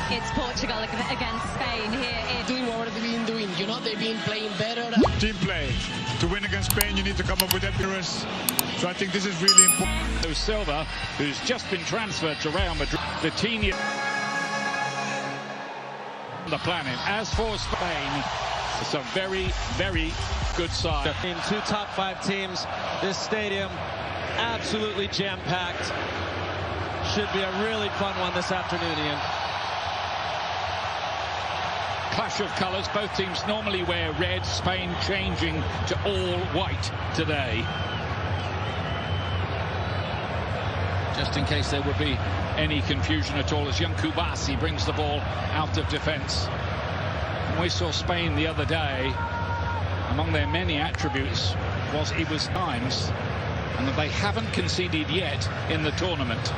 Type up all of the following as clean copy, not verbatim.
It's Portugal against Spain here. Doing what they've been doing, you know, they've been playing better. Team play. To win against Spain, you need to come up with endurance. So I think this is really important. Silva, who's just been transferred to Real Madrid, the team on the planet. As for Spain, it's a very, very good side. In 2 top 5 teams, this stadium absolutely jam-packed. Should be a really fun one this afternoon, Ian. Clash of colours. Both teams normally wear red. Spain changing to all white today. Just in case there would be any confusion at all, as young Kubasi brings the ball out of defence. And we saw Spain the other day. Among their many attributes was it was times, and that they haven't conceded yet in the tournament.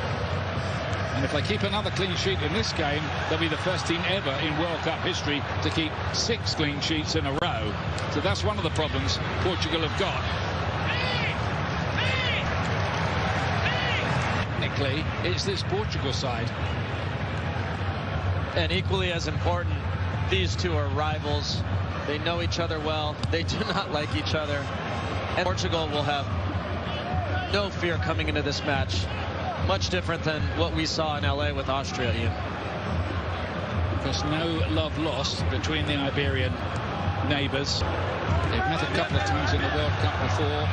And if they keep another clean sheet in this game, they'll be the first team ever in World Cup history to keep 6 clean sheets in a row. So that's one of the problems Portugal have got. Technically, it's this Portugal side. And equally as important, these two are rivals. They know each other well. They do not like each other. And Portugal will have no fear coming into this match. Much different than what we saw in LA with Austria, Ian. There's no love lost between the Iberian neighbours. They've met a couple of times in the World Cup before.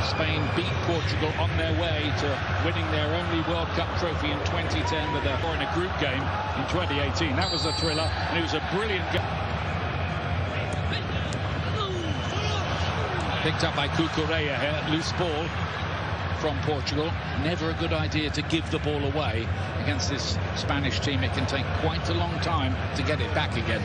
Spain beat Portugal on their way to winning their only World Cup trophy in 2010 with in a group game in 2018. That was a thriller, and it was a brilliant game. Picked up by Cucurella here, loose ball from Portugal. Never a good idea to give the ball away against this Spanish team. It can take quite a long time to get it back again.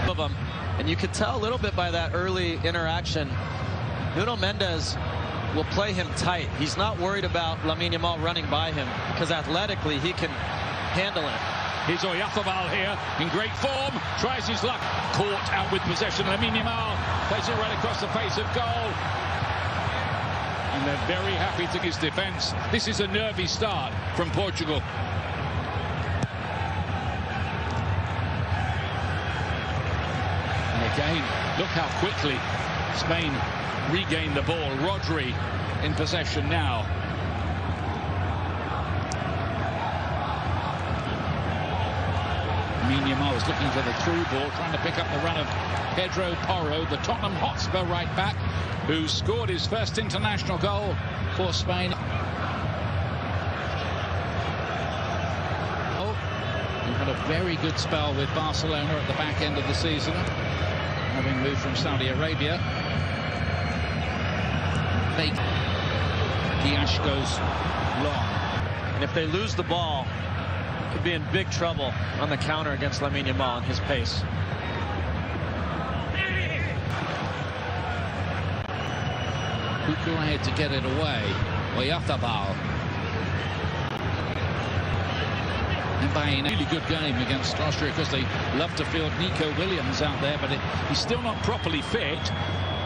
Of them. And you could tell a little bit by that early interaction. Nuno Mendes will play him tight. He's not worried about Lamine Yamal running by him because athletically he can handle it. Here's Oyarzabal here in great form, tries his luck, caught out with possession. Lamine Yamal plays it right across the face of goal. And they're very happy to his defence. This is a nervy start from Portugal. And again, look how quickly Spain regained the ball. Rodri in possession now. Yamal is looking for the through ball, trying to pick up the run of Pedro Porro, the Tottenham Hotspur right back, who scored his first international goal for Spain. Who had a very good spell with Barcelona at the back end of the season, having moved from Saudi Arabia. Dias goes long. And if they lose the ball, could be in big trouble on the counter against Lamine Yamal and his pace. Cucurella to get it away. Oyarzabal. And by a really good game against Austria, because they love to field Nico Williams out there, but he's still not properly fit.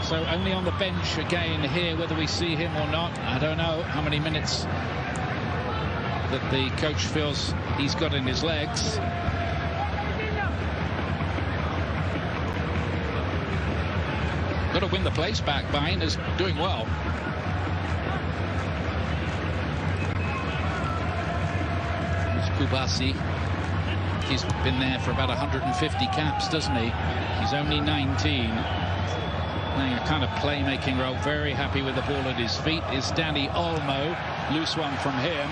So only on the bench again here, whether we see him or not, I don't know how many minutes that the coach feels he's got in his legs. Got to win the place back. Bain is doing well. It's Kubasi. He's been there for about 150 caps, doesn't he? He's only 19. Playing a kind of playmaking role. Very happy with the ball at his feet is Dani Olmo. Loose one from him.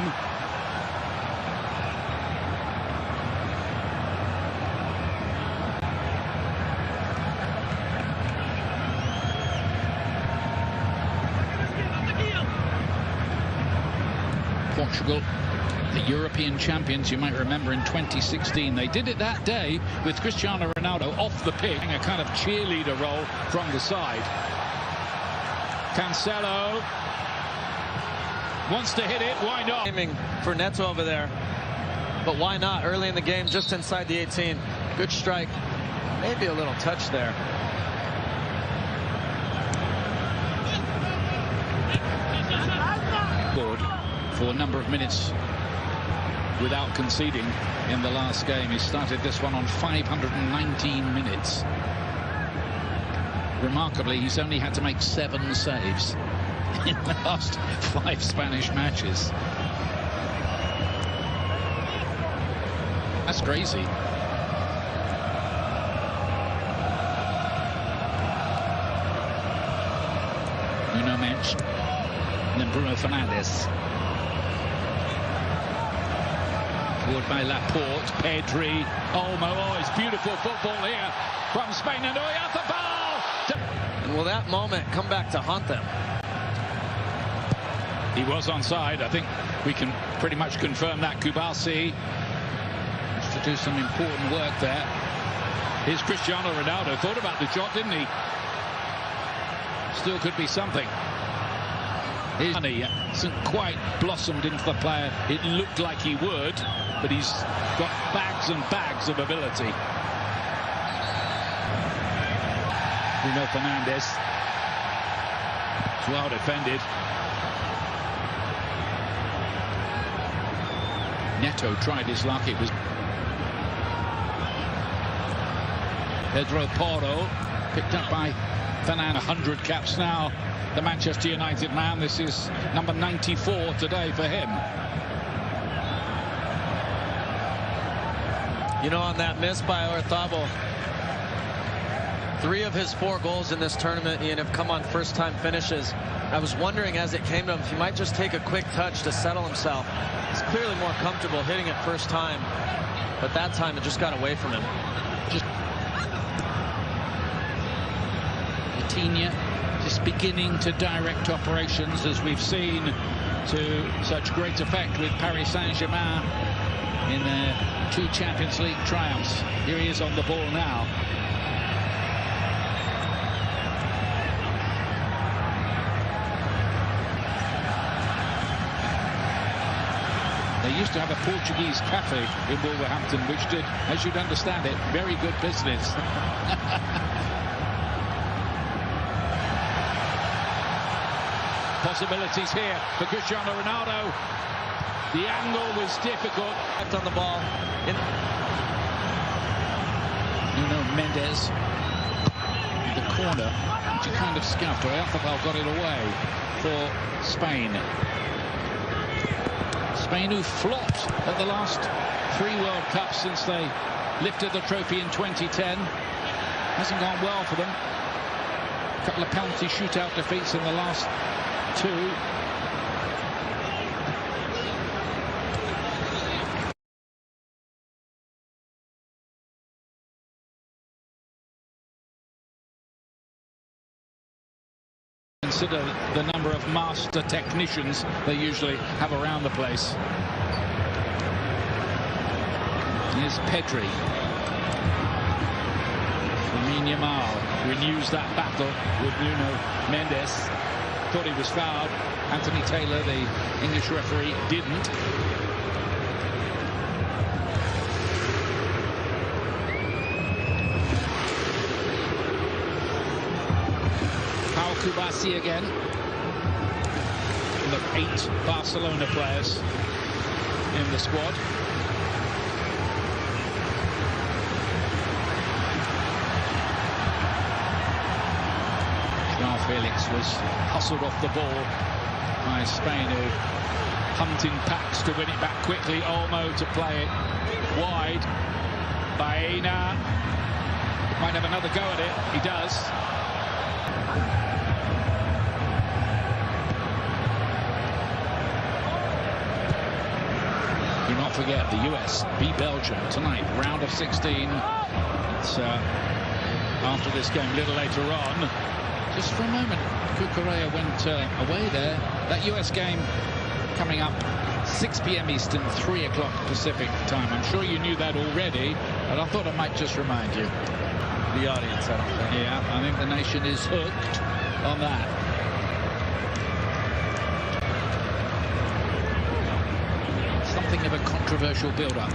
Portugal, the European champions, you might remember in 2016. They did it that day with Cristiano Ronaldo off the pitch, a kind of cheerleader role from the side. Cancelo wants to hit it, why not? Aiming for Neto over there, but why not? Early in the game, just inside the 18. Good strike, maybe a little touch there. Good for a number of minutes without conceding in the last game. He started this one on 519 minutes. Remarkably, he's only had to make 7 saves in the last 5 Spanish matches. That's crazy. Nuno Mensch, and then Bruno Fernandes. Forward by Laporte, Pedri, Olmo. Oh, it's beautiful football here from Spain, and the ball! And will that moment come back to haunt them? He was onside. I think we can pretty much confirm that. Kubasi has to do some important work there. Here's Cristiano Ronaldo. Thought about the shot, didn't he? Still could be something. He hasn't quite blossomed into the player it looked like he would, but he's got bags and bags of ability. Bruno Fernandes. It's well defended. Neto tried his luck. It was Pedro Porro, picked up by Fernandes. 100 caps now. The Manchester United man. This is number 94 today for him. You know, on that miss by Oyarzabal, 3 of his 4 goals in this tournament, Ian, have come on first-time finishes. I was wondering as it came to him if he might just take a quick touch to settle himself. He's clearly more comfortable hitting it first time, but that time it just got away from him. Just beginning to direct operations, as we've seen to such great effect with Paris Saint-Germain in their 2 Champions League triumphs. Here he is on the ball now. They used to have a Portuguese cafe in Wolverhampton, which did, as you'd understand it, very good business. Possibilities here for Cristiano Ronaldo. The angle was difficult. Left on the ball. Nuno Mendes. The corner, which he kind of scuffed. Oyarzabal got it away for Spain. Spain, who flopped at the last 3 World Cups since they lifted the trophy in 2010. Hasn't gone well for them. A couple of penalty shootout defeats in the last 2. Consider the number of master technicians they usually have around the place. Here's Pedri. Lamine Yamal renews that battle with Nuno Mendes. Thought he was fouled. Anthony Taylor, the English referee, didn't. Kubasi again. One of 8 Barcelona players in the squad. João Felix was hustled off the ball by Spain, who humped in packs to win it back quickly. Olmo to play it wide. Baena might have another go at it. He does. Do not forget, the US beat Belgium tonight, round of 16. It's after this game, a little later on. Just for a moment, Cucurella went away there. That US game coming up 6 p.m. Eastern, 3 o'clock Pacific time. I'm sure you knew that already, but I thought I might just remind you. The audience, I don't think. Yeah, I think the nation is hooked on that. Something of a controversial build-up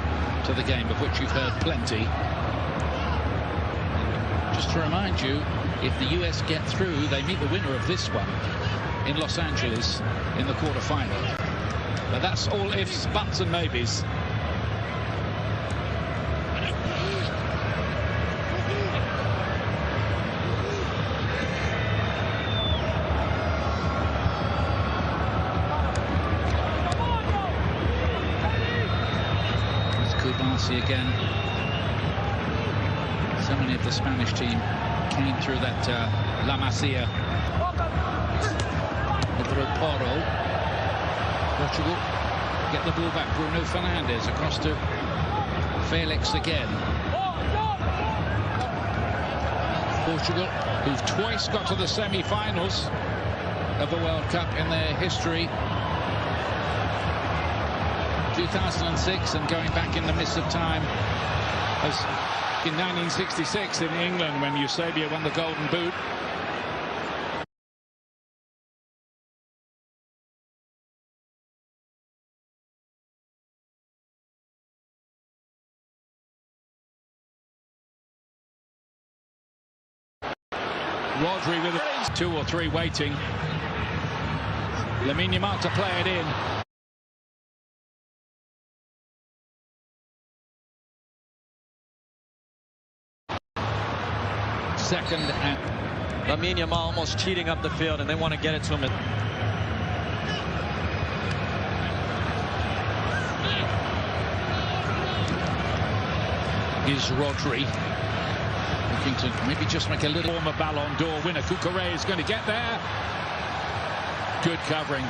to the game, of which you've heard plenty. Just to remind you, if the US get through, they meet the winner of this one in Los Angeles in the quarter-final. But that's all ifs, buts and maybes. Again, so many of the Spanish team came through that La Masia. Pedro Porro. Portugal get the ball back. Bruno Fernandes across to Felix again. Portugal, who've twice got to the semi-finals of the World Cup in their history. 2006 and going back in the midst of time as in 1966 in England when Eusebio won the Golden Boot. Rodri with 2 or 3 waiting. Lamine Yamal to play it in. Second and Lamine Yamal almost cheating up the field, and they want to get it to him. Is Rodri looking to maybe just make a little former Ballon d'Or winner. Cucurella is going to get there. Good covering.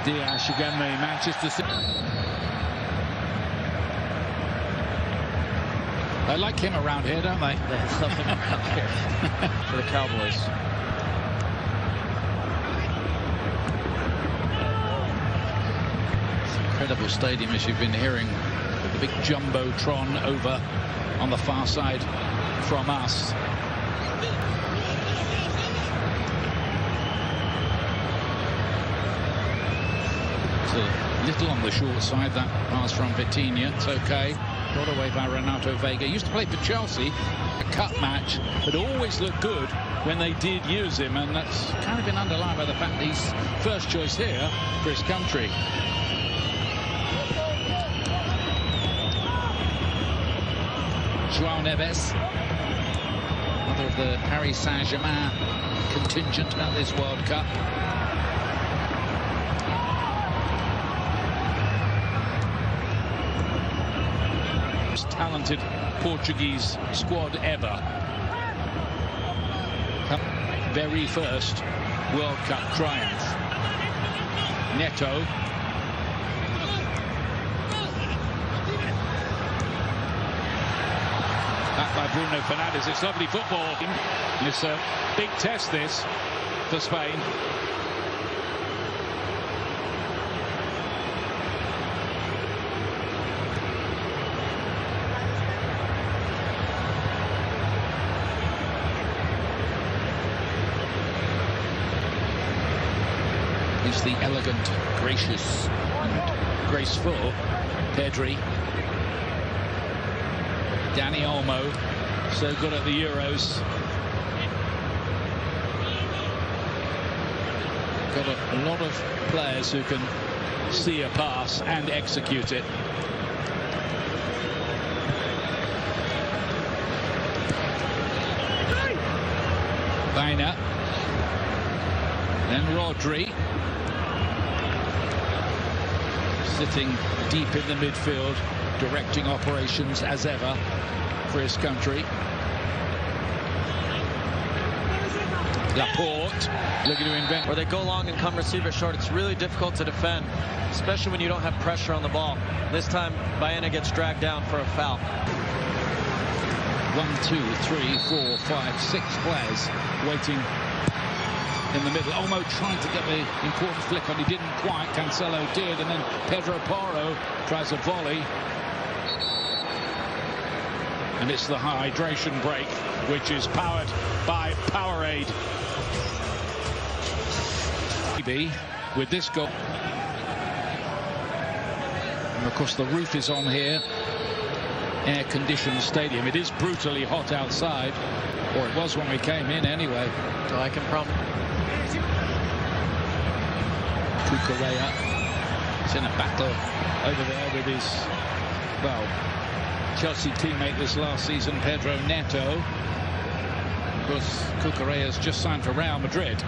Diaz again, the Manchester City. They like him around here, don't they? They love him around here for the Cowboys. It's an incredible stadium, as you've been hearing, with the big Jumbotron over on the far side from us. It's a little on the short side, that pass from Vitinha. It's okay. Got away by Renato Vega. Used to play for Chelsea, a cup match, but always looked good when they did use him, and that's kind of been underlined by the fact that he's first choice here for his country. João Neves, another of the Paris Saint-Germain contingent at this World Cup. Talented Portuguese squad ever. Very first World Cup triumph. Neto. Back by Bruno Fernandes. It's lovely football. It's a big test, this, for Spain. Is the elegant, gracious and graceful Pedri. Dani Olmo, so good at the Euros. Got a lot of players who can see a pass and execute it. Baena. Then Rodri. Sitting deep in the midfield, directing operations as ever for his country. Laporte looking to invent. Or they go long and come receive it short. It's really difficult to defend, especially when you don't have pressure on the ball. This time, Baena gets dragged down for a foul. 1, 2, 3, 4, 5, 6 players waiting in the middle. Olmo trying to get the important flick on. He didn't quite. Cancelo did, and then Pedro Porro tries a volley. And it's the hydration break, which is powered by Powerade. With this goal. And of course the roof is on here. Air-conditioned stadium. It is brutally hot outside, or it was when we came in anyway. So I can promise. Cucurella. He's in a battle over there with his, well, Chelsea teammate this last season, Pedro Neto. Of course, Cucurella's just signed for Real Madrid.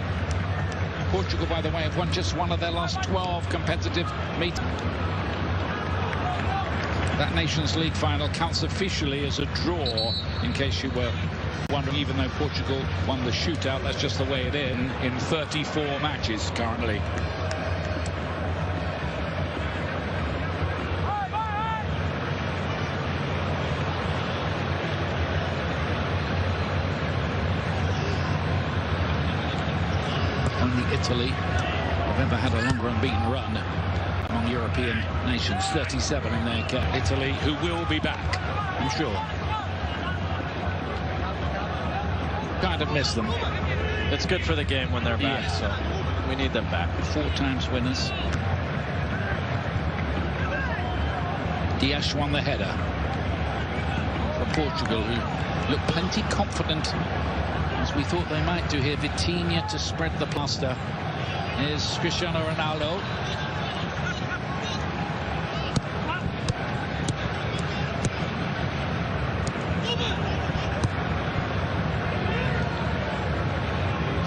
Portugal, by the way, have won just one of their last 12 competitive meetings. That Nations League final counts officially as a draw, in case you were wondering, even though Portugal won the shootout. That's just the way it is in 34 matches currently. Only Italy have ever had a longer unbeaten run among European nations, 37 in their case. Italy, who will be back, I'm sure. Kind of miss them. It's good for the game when they're back, Yeah. so we need them back. 4 times winners. Dias won the header for Portugal, who looked plenty confident, as we thought they might do here. Vitinha to spread the plaster. Here's Cristiano Ronaldo.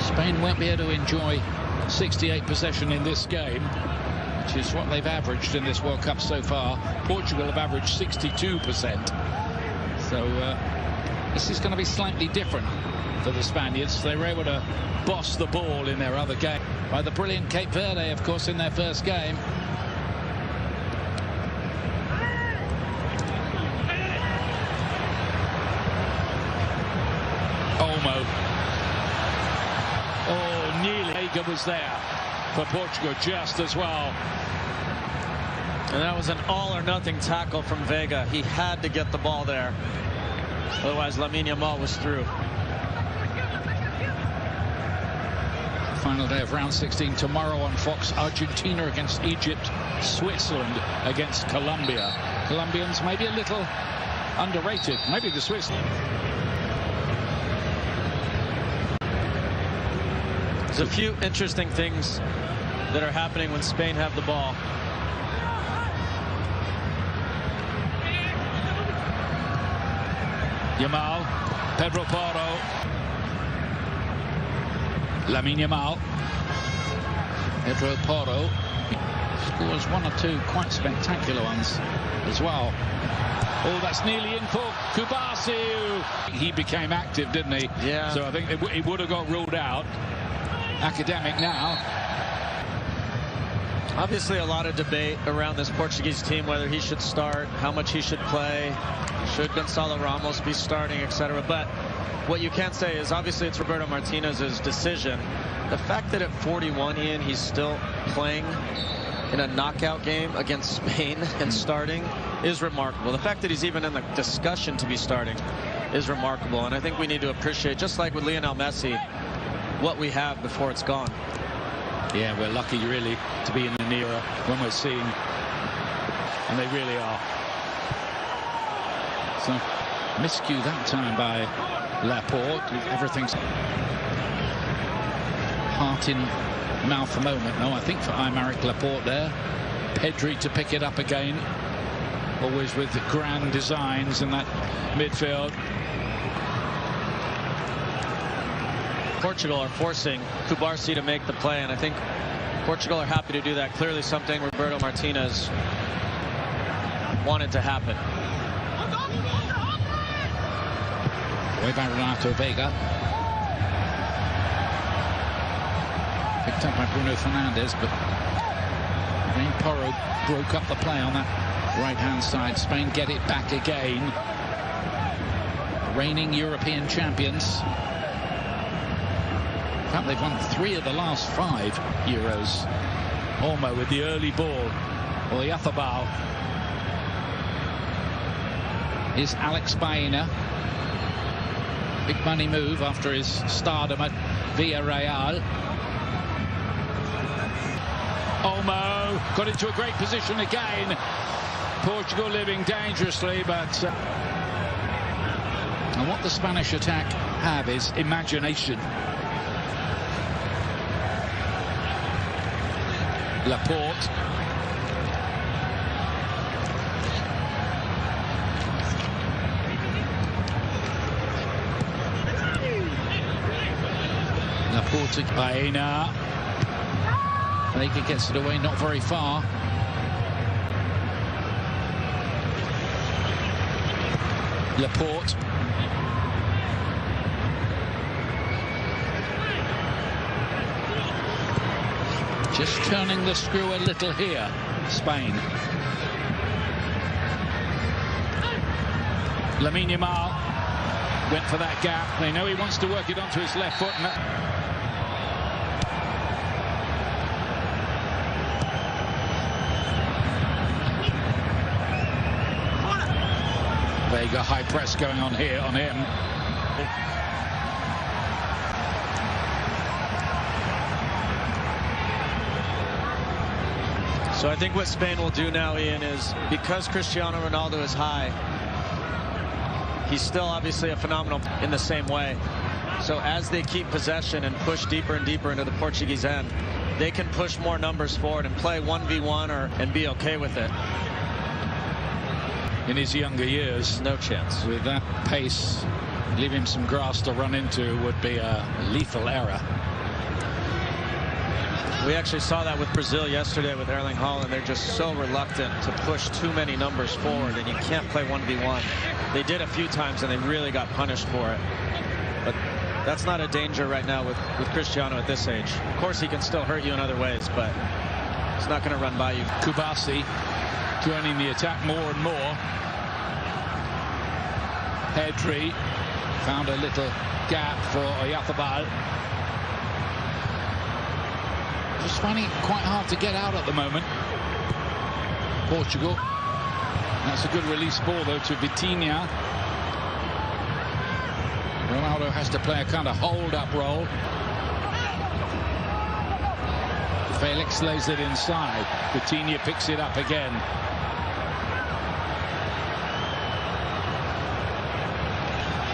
Spain won't be able to enjoy 68 possession in this game, which is what they've averaged in this World Cup so far. Portugal have averaged 62%. So this is going to be slightly different for the Spaniards. They were able to boss the ball in their other game by the brilliant Cape Verde, of course, in their first game. Olmo. Oh, nearly. Vega was there for Portugal just as well. And that was an all-or-nothing tackle from Vega. He had to get the ball there. Otherwise, Lamine Yamal was through. Final day of round 16 tomorrow on Fox. Argentina against Egypt. Switzerland against Colombia. Colombians maybe a little underrated. Maybe the Swiss. There's a few interesting things that are happening when Spain have the ball. Yamal, Pedro Porro, Lamine Yamal, Pedro Porro scores 1 or 2 quite spectacular ones as well. Oh, that's nearly in for Kubasi. He became active, didn't he? Yeah. So I think it would have got ruled out. Academic now. Obviously a lot of debate around this Portuguese team, whether he should start, how much he should play, should Gonçalo Ramos be starting, etc. But what you can say is obviously it's Roberto Martinez's decision. The fact that at 41, Ian, he's still playing in a knockout game against Spain and starting is remarkable. The fact that he's even in the discussion to be starting is remarkable. And I think we need to appreciate, just like with Lionel Messi, what we have before it's gone. Yeah, we're lucky really to be in an era when we're seeing, and they really are. So miscue that time by Laporte. Everything's heart in mouth moment. No, I think for Aymeric Laporte there. Pedri to pick it up again. Always with grand designs in that midfield. Portugal are forcing Cubarsí to make the play, and I think Portugal are happy to do that. Clearly something Roberto Martinez wanted to happen. Way by Renato Vega. Picked up by Bruno Fernandes, but again Porro broke up the play on that right-hand side. Spain get it back again. Reigning European champions. In fact, they've won 3 of the last 5 Euros. Olmo with the early ball. Oyarzabal. Is Alex Baena. Big money move after his stardom at Villarreal. Olmo got into a great position again. Portugal living dangerously, but and what the Spanish attack have is imagination. Laporte Portugal. Baena. Vega gets it away, not very far. Laporte. Just turning the screw a little here, Spain. Lamine Yamal went for that gap. They know he wants to work it onto his left foot. Vega, high press going on here on him. So I think what Spain will do now, Ian, is because Cristiano Ronaldo is high, he's still obviously a phenomenal in the same way. So as they keep possession and push deeper and deeper into the Portuguese end, they can push more numbers forward and play 1v1 and be okay with it. In his younger years, no chance. With that pace, leave him some grass to run into would be a lethal error. We actually saw that with Brazil yesterday with Erling Haaland. They're just so reluctant to push too many numbers forward, and you can't play 1v1. They did a few times, and they really got punished for it. But that's not a danger right now with Cristiano at this age. Of course, he can still hurt you in other ways, but it's not going to run by you. Kubasi joining the attack more and more. Pedri found a little gap for Oyarzabal. Just finding it quite hard to get out at the moment. Portugal. That's a good release ball though to Vitinha. Ronaldo has to play a kind of hold-up role. Felix lays it inside. Vitinha picks it up again.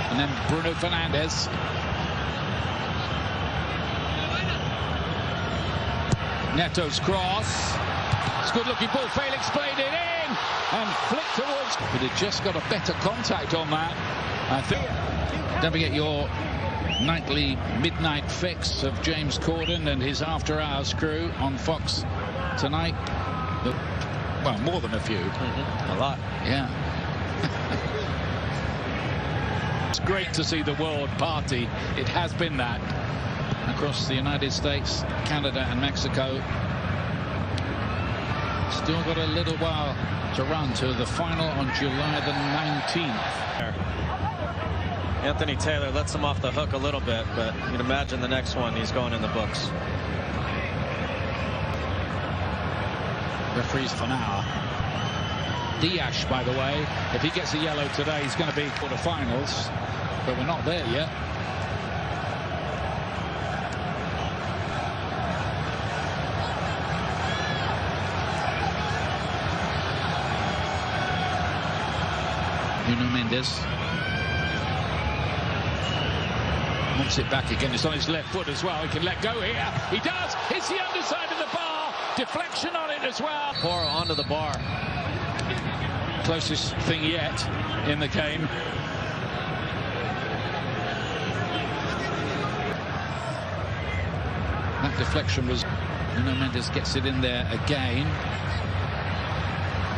And then Bruno Fernandes. Neto's cross. It's a good-looking ball. Felix played it in and flicked towards. But it just got a better contact on that. I think. Don't forget your nightly midnight fix of James Corden and his after-hours crew on Fox tonight. Well, more than a few. A lot. Yeah. It's great to see the world party. It has been that across the United States, Canada and Mexico. Still got a little while to run to the final on July the 19th. Anthony Taylor lets him off the hook a little bit, but you can imagine the next one, he's going in the books. Referees for now. Diaz, by the way, if he gets a yellow today, he's going to be quarterfinals, but we're not there yet. Nuno Mendes wants it back again. It's on his left foot as well. He can let go here. He does. It's the underside of the bar. Deflection on it as well. Poro onto the bar. Closest thing yet in the game. That deflection was. Nuno Mendes gets it in there again.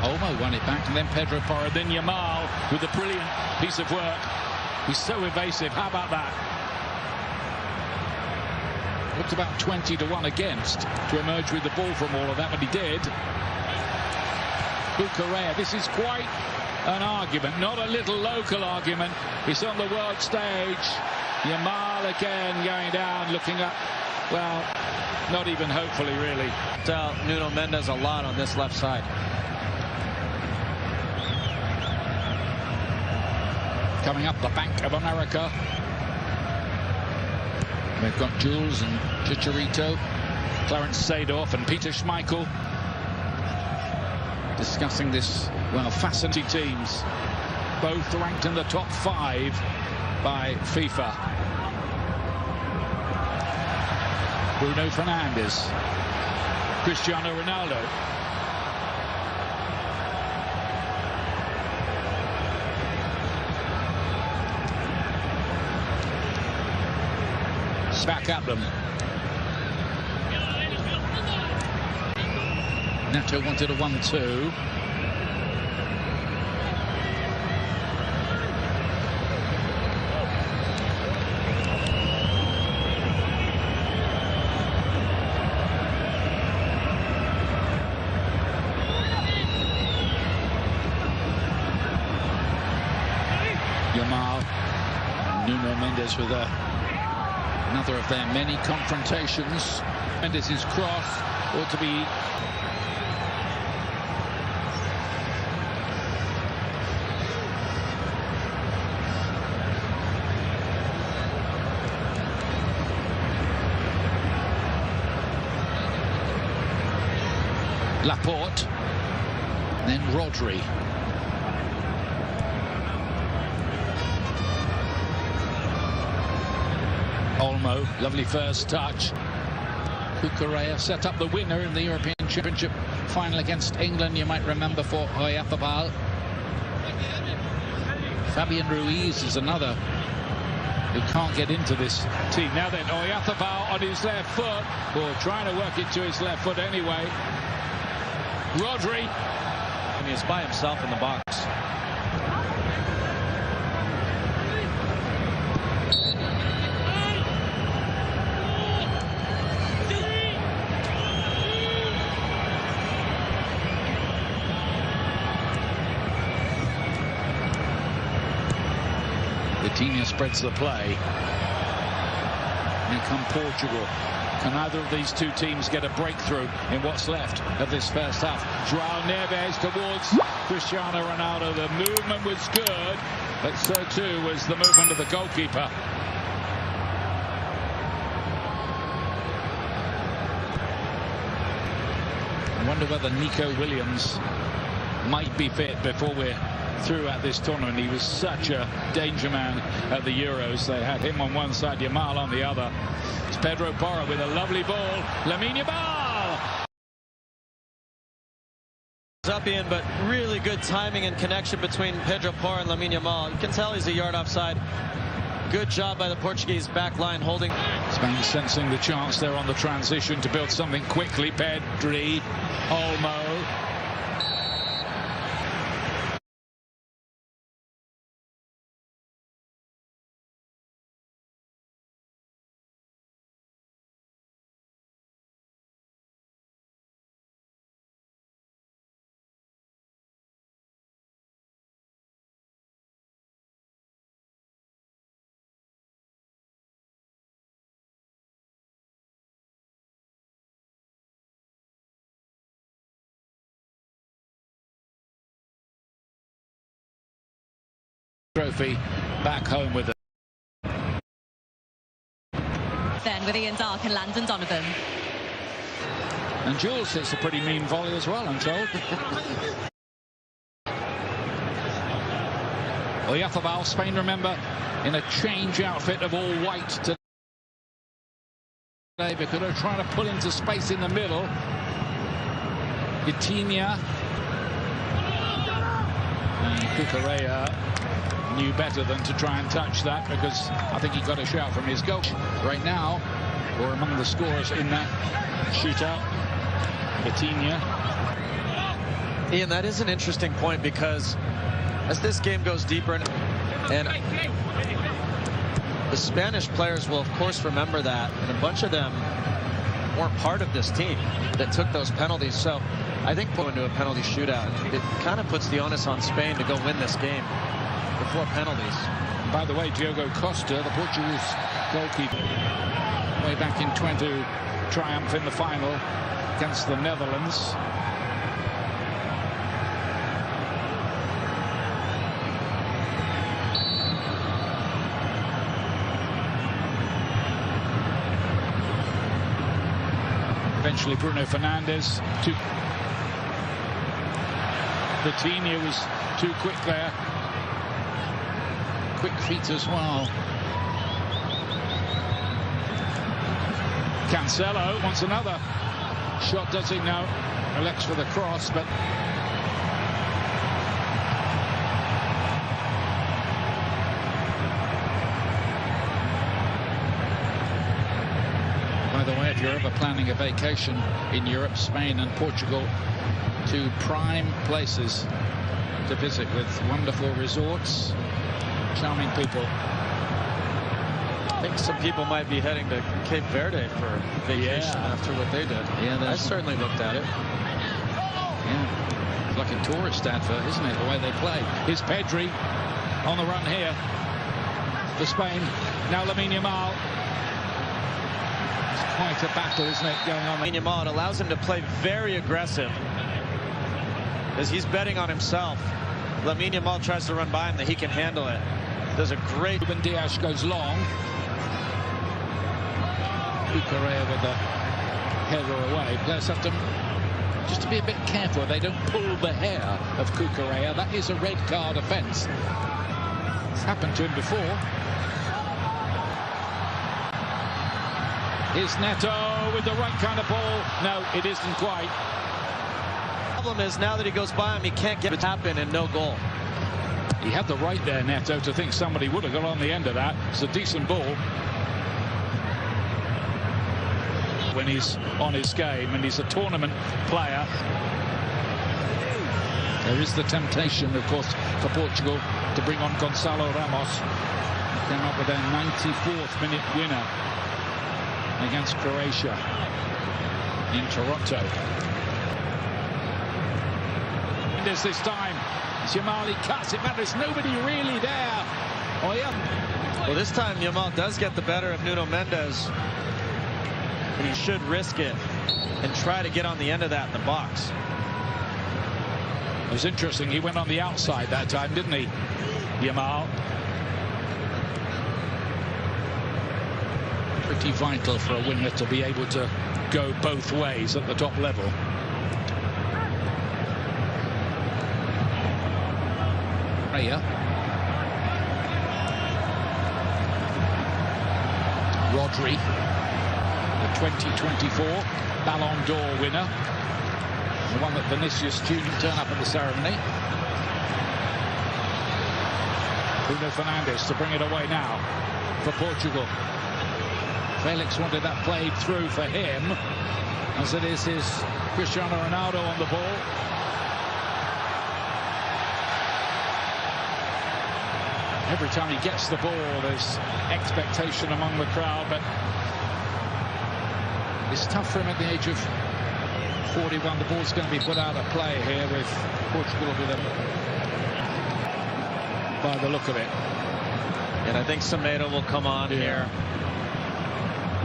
Olmo won it back, and then Pedro Porro, then Yamal with a brilliant piece of work. He's so evasive. How about that? Looked about 20-1 against to emerge with the ball from all of that, but he did. Bucarea, this is quite an argument, not a little local argument. It's on the world stage. Yamal again going down, looking up. Well, not even hopefully, really. Nuno Mendes a lot on this left side. Coming up the Bank of America. We've got Jules and Chicharito, Clarence Seedorf and Peter Schmeichel discussing this, well, fascinating teams. Both ranked in the top 5 by FIFA. Bruno Fernandes. Cristiano Ronaldo. Back at them. Neto wanted a 1-2. Yamal, Nuno Mendes with another of their many confrontations. Mendes' cross ought to be Laporte, then Rodri. Olmo, lovely first touch. Cucurella set up the winner in the European Championship final against England, you might remember, for Oyarzabal. Fabian Ruiz is another who can't get into this team. Now then, Oyarzabal on his left foot, or trying to work it to his left foot anyway. Rodri. And he's by himself in the box. Vitinha spreads the play. Here come Portugal. Can either of these two teams get a breakthrough in what's left of this first half? João Neves towards Cristiano Ronaldo. The movement was good, but so too was the movement of the goalkeeper. I wonder whether Nico Williams might be fit before we're through at this tournament. He was such a danger man at the Euros. They had him on one side, Yamal on the other. It's Pedro Porro with a lovely ball. Lamine Yamal! Up in, but really good timing and connection between Pedro Porro and Lamine Yamal. You can tell he's a yard offside. Good job by the Portuguese back line holding. Spain sensing the chance there on the transition to build something quickly. Pedri, Olmo. Trophy back home with it. Then with Ian Dark and Landon Donovan. And Jules hits a pretty mean volley as well, I'm told. Oyarzabal, Spain, remember, in a change outfit of all white today, because they're trying to pull into space in the middle. Vitinha and Cucurella knew better than to try and touch that, because I think he got a shout from his coach right now, or among the scorers in that shootout. Vitinha. Ian, that is an interesting point, because as this game goes deeper and the Spanish players will of course remember that, and a bunch of them weren't part of this team that took those penalties. So I think going to a penalty shootout, it kind of puts the onus on Spain to go win this game before penalties. By the way, Diogo Costa, the Portuguese goalkeeper, way back in 20, triumph in the final against the Netherlands. Eventually Bruno Fernandes. Vitinha was too quick there. Quick feet as well. Cancelo wants another shot, does he? No. Elects for the cross, but by the way, if you're ever planning a vacation in Europe, Spain and Portugal, two prime places to visit with wonderful resorts, charming people. I think some people might be heading to Cape Verde for vacation after what they did. Yeah, I certainly looked at it. Yeah, it's like a tourist advert, isn't it, the way they play. Here's Pedri on the run here for Spain. Now Lamine Yamal. It's quite a battle, isn't it, going on? Lamine Yamal, it allows him to play very aggressive as he's betting on himself. Lamine Yamal tries to run by him, that he can handle it. Does a great... Ruben Dias goes long. Cucurella with the header away. Players have to just to be a bit careful they don't pull the hair of Cucurella. That is a red card offence. It's happened to him before. Here's Neto with the right kind of ball. No, it isn't quite. The problem is now that he goes by him, he can't get it happen and no goal. He had the right there, Neto, to think somebody would have got on the end of that. It's a decent ball. When he's on his game and he's a tournament player. There is the temptation, of course, for Portugal to bring on Gonçalo Ramos. Came up with their 94th minute winner against Croatia in Toronto. And this time, Yamal cuts it, but there's nobody really there. Oh yeah. Well, this time Yamal does get the better of Nuno Mendes. And he should risk it and try to get on the end of that in the box. It was interesting, he went on the outside that time, didn't he, Yamal? Pretty vital for a winger to be able to go both ways at the top level. Raya. Rodri, the 2024 Ballon d'Or winner. The one that Vinicius Junior turned up at the ceremony. Bruno Fernandes to bring it away now for Portugal. Felix wanted that played through for him, as it is his Cristiano Ronaldo on the ball. Every time he gets the ball, there's expectation among the crowd, but it's tough for him at the age of 41. The ball's going to be put out of play here with Portugal with them by the look of it. And I think Semedo will come on here.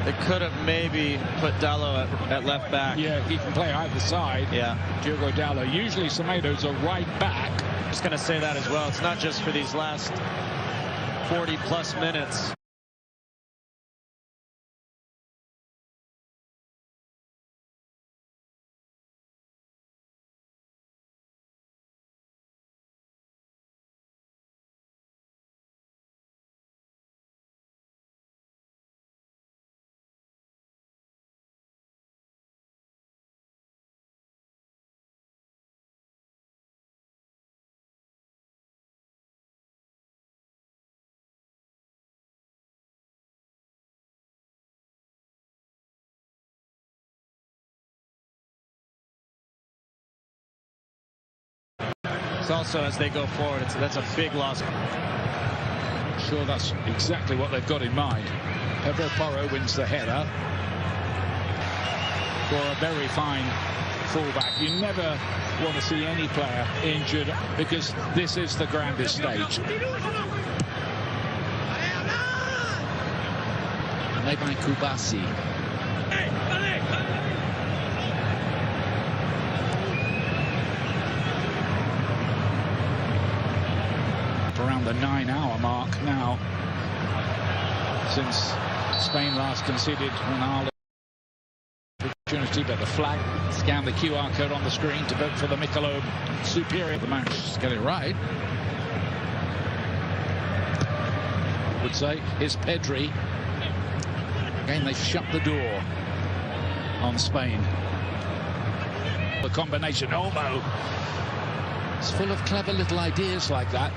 They could have maybe put Dallo at left back. Yeah, he can play either side. Yeah. Diogo Dallo. Usually Semedo's a right back. I'm just going to say that as well. It's not just for these last 40+ minutes. It's also, as they go forward, that's a big loss. Sure, that's exactly what they've got in mind. Pedro Porro wins the header for a very fine fullback. You never want to see any player injured because this is the grandest stage. Made by Kubasi. Around the 9-hour mark now since Spain last conceded an opportunity, but the flag, scan the QR code on the screen to vote for the Michelob Superior. The match, just get it right. Would say, here's Pedri. Again, they've shut the door on Spain. The combination, Olmo. It's full of clever little ideas like that.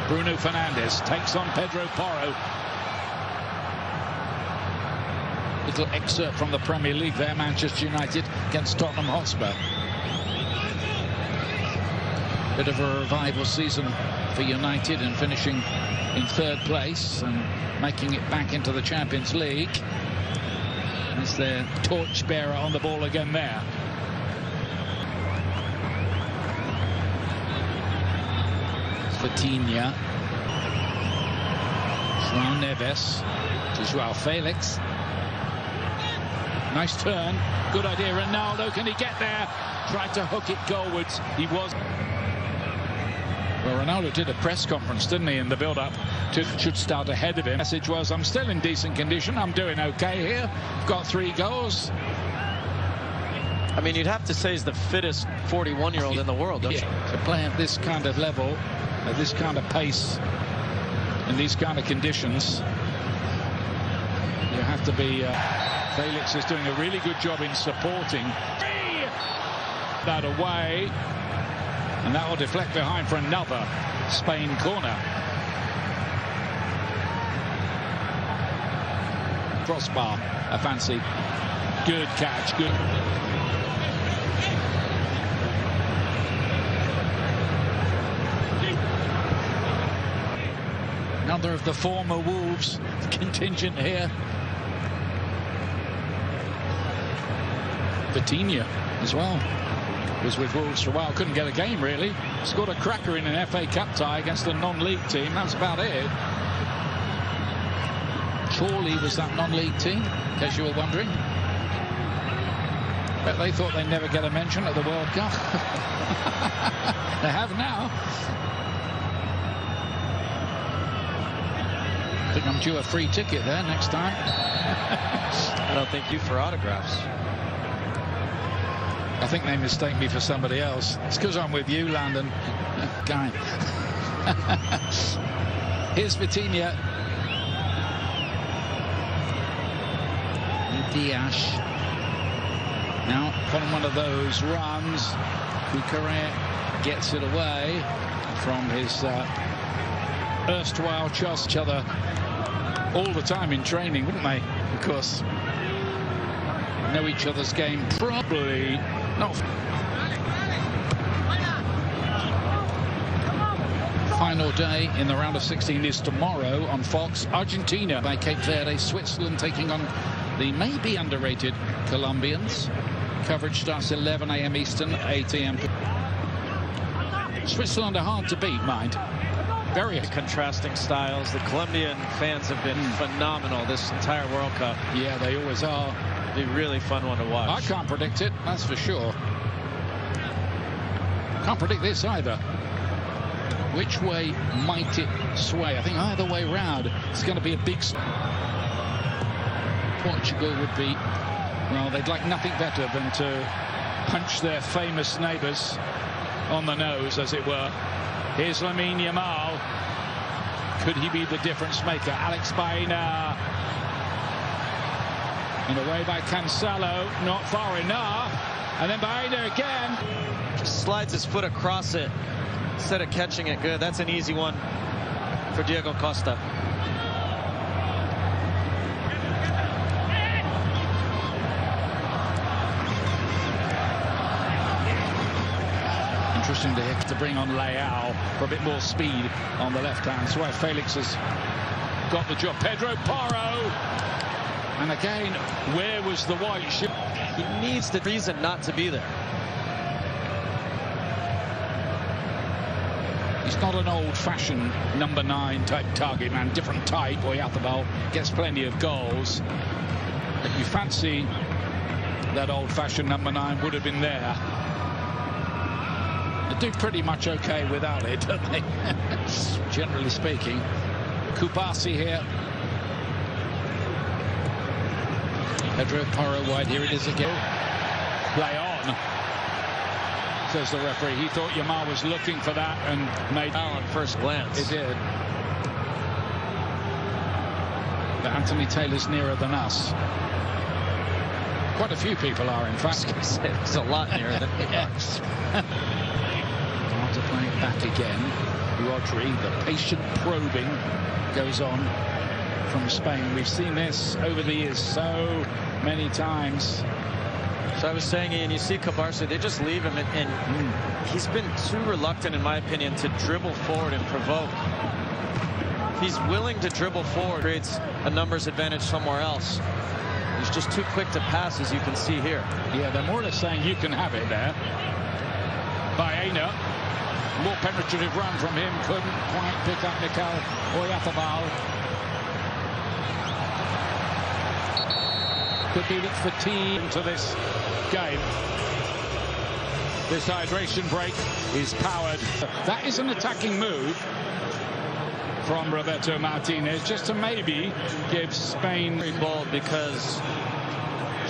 Bruno Fernandes takes on Pedro Porro. Little excerpt from the Premier League there, Manchester United against Tottenham Hotspur. Bit of a revival season for United and finishing in 3rd place and making it back into the Champions League. As their torchbearer on the ball again there. Vitinha. João Neves to João Felix. Nice turn. Good idea. Ronaldo, can he get there? Tried to hook it goalwards. He was. Well, Ronaldo did a press conference, didn't he, in the build-up to should start ahead of him. The message was, I'm still in decent condition. I'm doing okay here. Got 3 goals. I mean, you'd have to say he's the fittest 41-year-old in the world, don't you? To play at this kind of level, at this kind of pace, in these kind of conditions, you have to be... Felix is doing a really good job in supporting. That away. And that will deflect behind for another Spain corner. Crossbar, a fancy. Good catch, good. Another of the former Wolves contingent here. Vitinha as well. Was with Wolves for a while, couldn't get a game really. Scored a cracker in an FA Cup tie against a non-league team. That's about it. Chorley was that non-league team, in case you were wondering. Bet they thought they'd never get a mention at the World Cup. They have now. I think I'm due a free ticket there next time. I don't think you for autographs. I think they mistake me for somebody else. It's because I'm with you, Landon. Guy. Here's Vitinha. Diaz. Now, on one of those runs, Cucurella gets it away from his erstwhile Chelsea. Each other all the time in training, wouldn't they? Of course. Know each other's game probably not. Final day in the round of 16 is tomorrow on Fox. Argentina by Cape Verde, Switzerland taking on the maybe underrated Colombians. Coverage starts 11 a.m. Eastern, 8 a.m. Switzerland are hard to beat, mind. Very contrasting styles. The Colombian fans have been phenomenal this entire World Cup. Yeah, they always are. Be really fun one to watch. I can't predict it, that's for sure. Can't predict this either. Which way might it sway? I think either way round, it's going to be a big... Portugal would be... Well, they'd like nothing better than to punch their famous neighbours on the nose, as it were. Here's Lamine Yamal. Could he be the difference maker? Alex Baena. And away by Cancelo, not far enough. And then Baena again. Just slides his foot across it instead of catching it good. That's an easy one for Diego Costa. Interesting to bring on Leao for a bit more speed on the left hand. So Felix has got the job. Pedro Porro. And again, where was the white shirt? He needs the reason not to be there. He's not an old-fashioned number 9 type target man. Different type. Oyarzabal gets plenty of goals. If you fancy that old-fashioned number 9 would have been there. They do pretty much okay without it, don't they? Generally speaking. Kubasi here. Pedro Porro wide, here it is again. Play on, says the referee. He thought Yamal was looking for that and made foul on first glance. It did. But Anthony Taylor's nearer than us. Quite a few people are, in fact. It's a lot nearer than yes. After playing back again, Rodri, the patient probing goes on. from Spain. We've seen this over the years so many times. So I was saying, Ian, you see Cabarce, they just leave him, and he's been too reluctant, in my opinion, to dribble forward and provoke. If he's willing to dribble forward, creates a numbers advantage somewhere else. He's just too quick to pass, as you can see here. Yeah, they're more or less saying you can have it there. Baena, more penetrative run from him, couldn't quite pick up Mikel Oyarzabal. Could be that fatigue into this game. This hydration break is powered. That is an attacking move from Roberto Martinez, just to maybe give Spain Very bold, because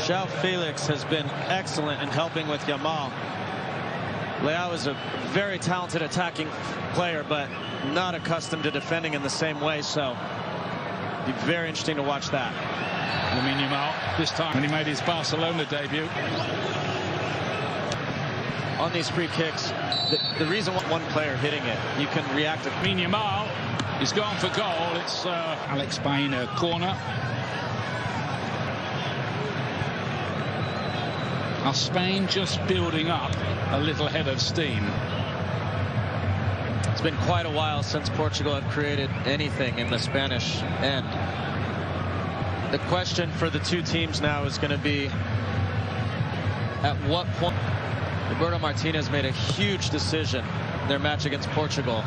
João Felix has been excellent in helping with Yamal. Leao is a very talented attacking player, but not accustomed to defending in the same way, so it'd be very interesting to watch that. Lamine Yamal, this time when he made his Barcelona debut. On these free kicks, the reason one player hitting it, you can react to. Lamine Yamal, he's gone for goal. It's Alex Baena corner. Are Spain just building up a little head of steam? It's been quite a while since Portugal have created anything in the Spanish end. The question for the two teams now is going to be, at what point? Roberto Martinez made a huge decision in their match against Portugal.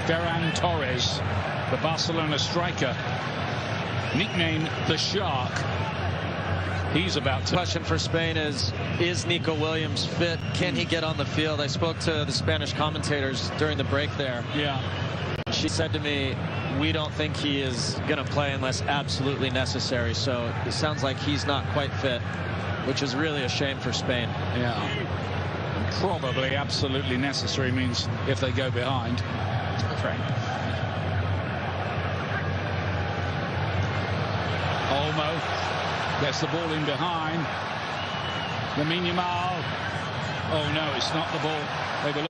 Ferran Torres, the Barcelona striker, nicknamed the Shark. He's about to. Question for Spain is Nico Williams fit? Can he get on the field? I spoke to the Spanish commentators during the break there. Yeah. She said to me, we don't think he is going to play unless absolutely necessary. So it sounds like he's not quite fit, which is really a shame for Spain. Yeah. And probably absolutely necessary means if they go behind. Right. Olmo gets the ball in behind. Lamine Yamal. Oh no, it's not the ball they were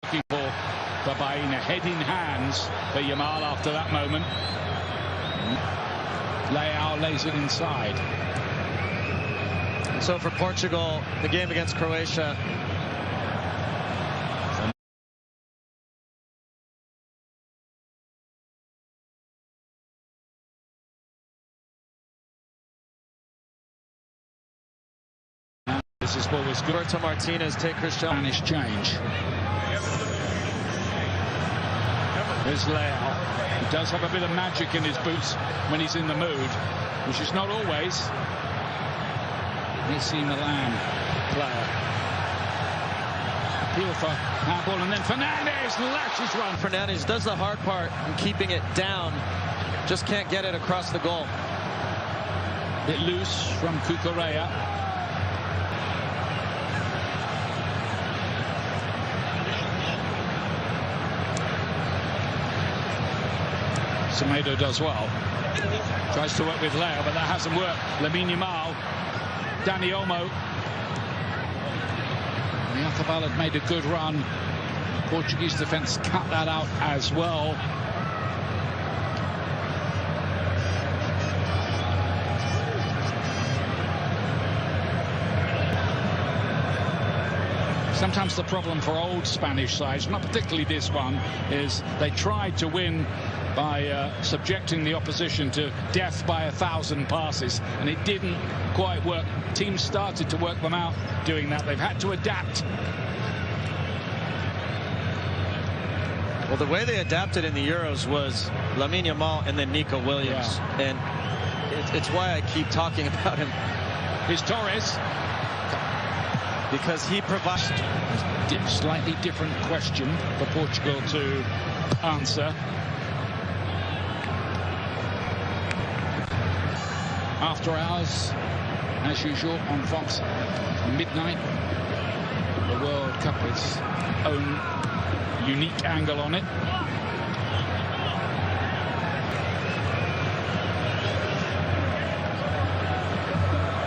looking for. Baena, head in hands for Yamal after that moment. Leao lays it inside. So for Portugal, the game against Croatia, this is what was good. Roberto Martinez take Cristiano. Spanish change. There's Leao. He does have a bit of magic in his boots when he's in the mood, which is not always. AC Milan player. Appeal for handball, and then Fernandes lashes one. Fernandes does the hard part in keeping it down, just can't get it across the goal. Bit loose from Cucurella. Semedo does well. Tries to work with Leao, but that hasn't worked. Lamine Yamal, Dani Olmo. Oyarzabal had made a good run. Portuguese defence cut that out as well. Sometimes the problem for old Spanish sides, not particularly this one, is they tried to win by subjecting the opposition to death by 1,000 passes, and it didn't quite work. Teams started to work them out doing that. They've had to adapt. Well, the way they adapted in the Euros was Lamine Yamal and then Nico Williams. Yeah. And it's why I keep talking about him. Here's Torres. Because he provides a slightly different question for Portugal to answer. After hours, as usual, on Fox, midnight. The World Cup with its own unique angle on it.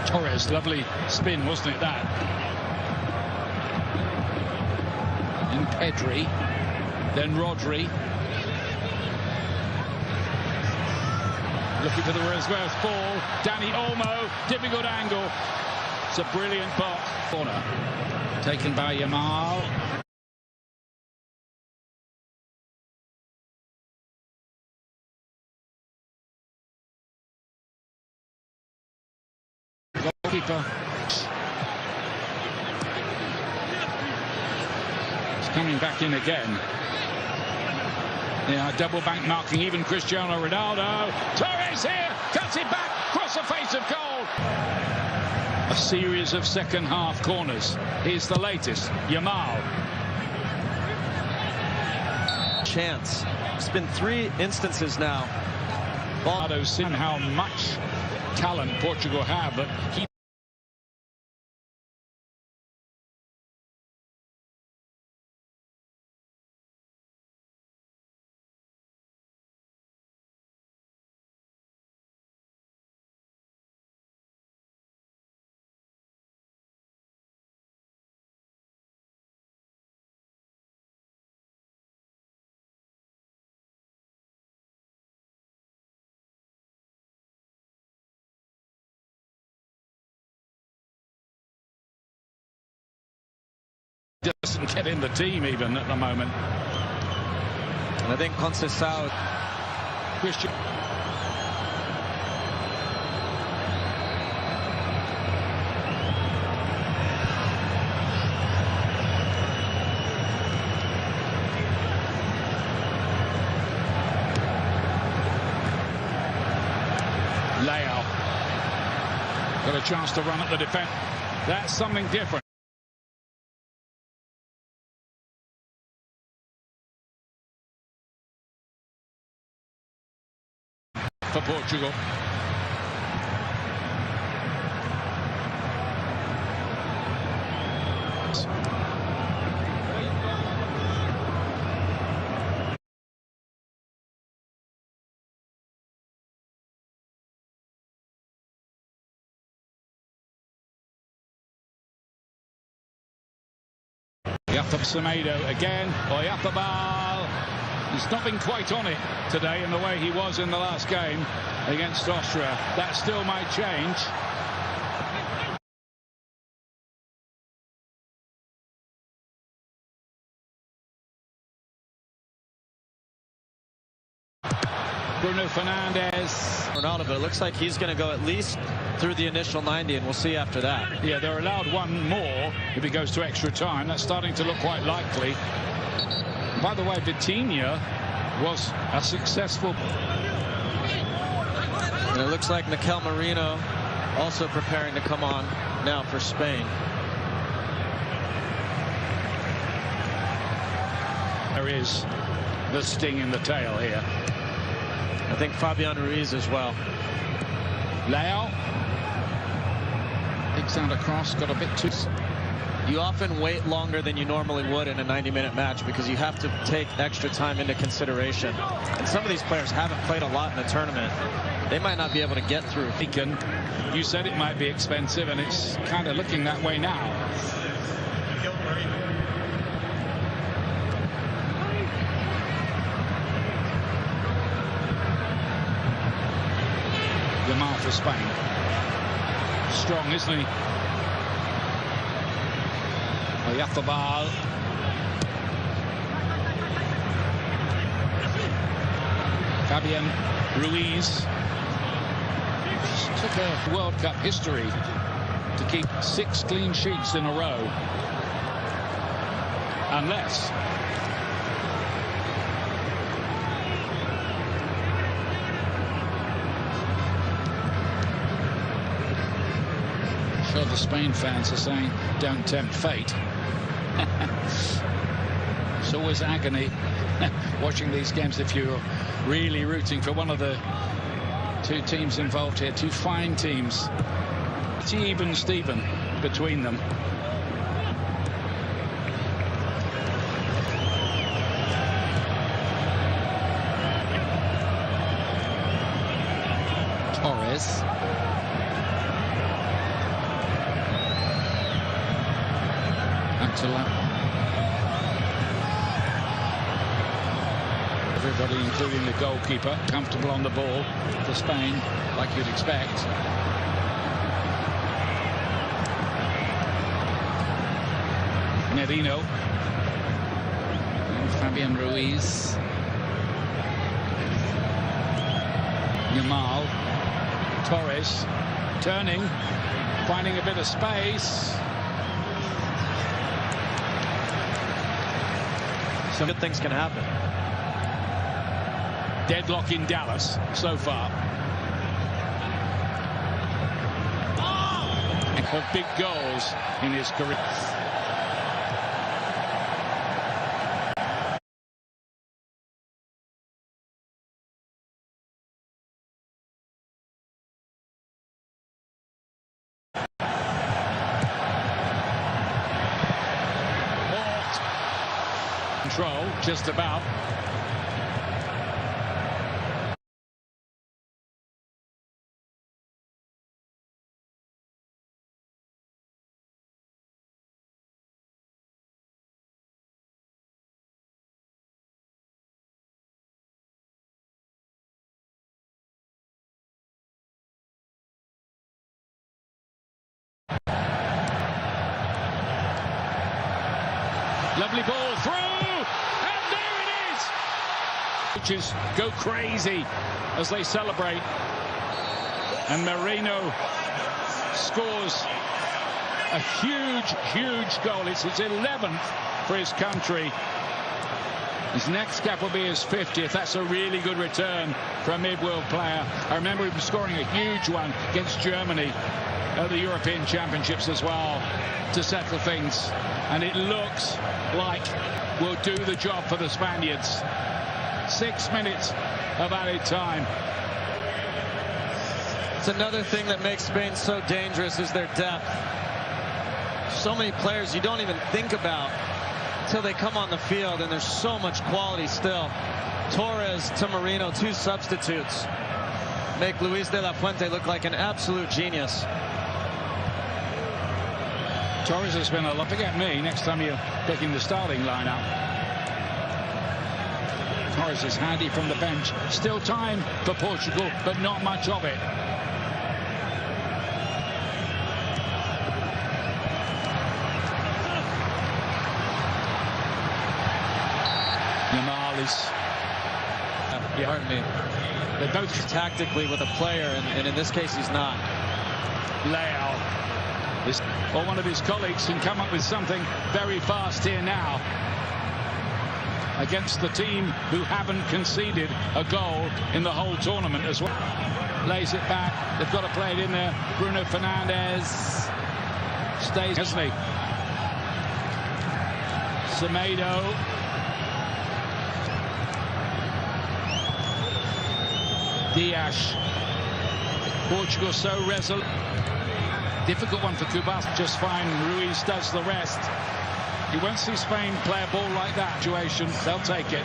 Torres, lovely spin, wasn't it, that? And Pedri, then Rodri. Looking for the reverse ball. Danny Olmo, difficult angle. It's a brilliant block. Corner taken by Yamal. Goalkeeper. It's coming back in again. Yeah, double bank marking, even Cristiano Ronaldo. Torres here, cuts it back, across the face of goal. A series of second half corners. Here's the latest, Yamal. Chance. It's been 3 instances now. Ball's seen how much talent Portugal have, but he doesn't get in the team even at the moment. And I think Conceição. Christian. Leao got a chance to run at the defense. That's something different. For Portugal. Semedo again. Oyarzabal. He's not been quite on it today in the way he was in the last game against Austria. That still might change. Bruno Fernandes. Ronaldo, but it looks like he's going to go at least through the initial 90, and we'll see after that. Yeah, they're allowed one more if he goes to extra time. That's starting to look quite likely. By the way, V.Z.R was a successful. And it looks like Mikel Merino also preparing to come on now for Spain. There is the sting in the tail here. I think Fabian Ruiz as well. Leao. Digs out across, got a bit too. You often wait longer than you normally would in a 90-minute match because you have to take extra time into consideration. And some of these players haven't played a lot in the tournament. They might not be able to get through. You said it might be expensive, and it's kind of looking that way now. Yamal for Spain. Strong, isn't he? Oyarzabal. Fabian Ruiz. Took a World Cup history to keep 6 clean sheets in a row. Unless sure the Spain fans are saying don't tempt fate. It's always agony watching these games if you're really rooting for one of the 2 teams involved here, 2 fine teams. It's even Steven between them. Torres. Up to left. everybody, including the goalkeeper, comfortable on the ball for Spain, like you'd expect. Merino and Fabian Ruiz. Yamal, Torres, turning, finding a bit of space. Some good things can happen. Deadlock in Dallas so far. Of big goals in his career. Control, just about. Lovely ball through. Coaches go crazy as they celebrate, and Merino scores a huge goal. It's his 11th for his country. His next cap will be his 50th. That's a really good return for a mid-world player. I remember him scoring a huge one against Germany at the European Championships as well to settle things, and it looks like we'll do the job for the Spaniards. 6 minutes of added time. It's another thing that makes Spain so dangerous is their depth. So many players you don't even think about until they come on the field, and there's so much quality still. Torres to Merino, 2 substitutes, make Luis de la Fuente look like an absolute genius. Torres has been a lot. Forget me next time you're picking the starting lineup. Torres is handy from the bench. Still time for Portugal, but not much of it. Yamal is... Pardon me. They're both tactically with a player, and in this case he's not. Leao, or one of his colleagues, can come up with something very fast here now against the team who haven't conceded a goal in the whole tournament as well. Lays it back. They've got to play it in there. Bruno Fernandes stays, hasn't he? Semedo. Dias. Portugal so resolute. Difficult one for Kubas. Just fine. Ruiz does the rest. You won't see Spain play a ball like that situation. They'll take it.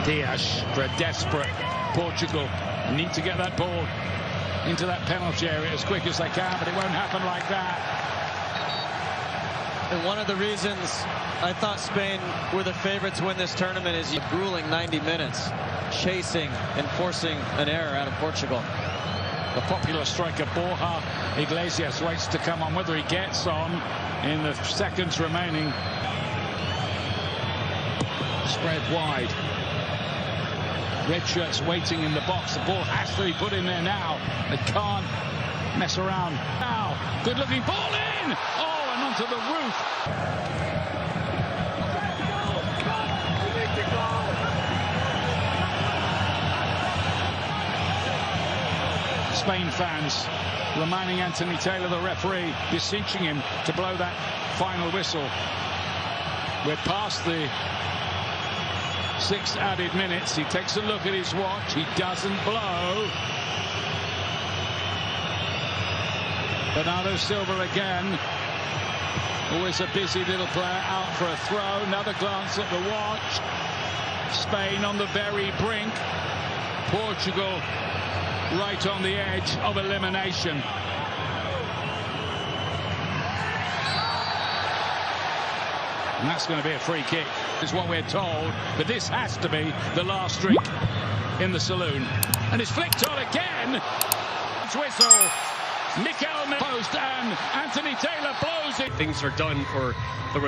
Dias for a desperate Portugal. Need to get that ball into that penalty area as quick as they can, but it won't happen like that. And one of the reasons I thought Spain were the favorites to win this tournament is a grueling 90 minutes, chasing and forcing an error out of Portugal. The popular striker Borja Iglesias waits to come on. Whether he gets on in the seconds remaining. Spread wide. Red shirts waiting in the box. The ball has to be put in there now. They can't mess around. Now, good looking ball in. Oh, and onto the roof. Spain fans reminding Anthony Taylor, the referee, beseeching him to blow that final whistle. We're past the 6 added minutes. He takes a look at his watch. He doesn't blow. Bernardo Silva again. Always a busy little player out for a throw. Another glance at the watch. Spain on the very brink. Portugal right on the edge of elimination. And that's going to be a free kick, is what we're told. But this has to be the last drink in the saloon. And it's flicked on again. Whistle. Mikel post and Anthony Taylor blows it. Things are done for the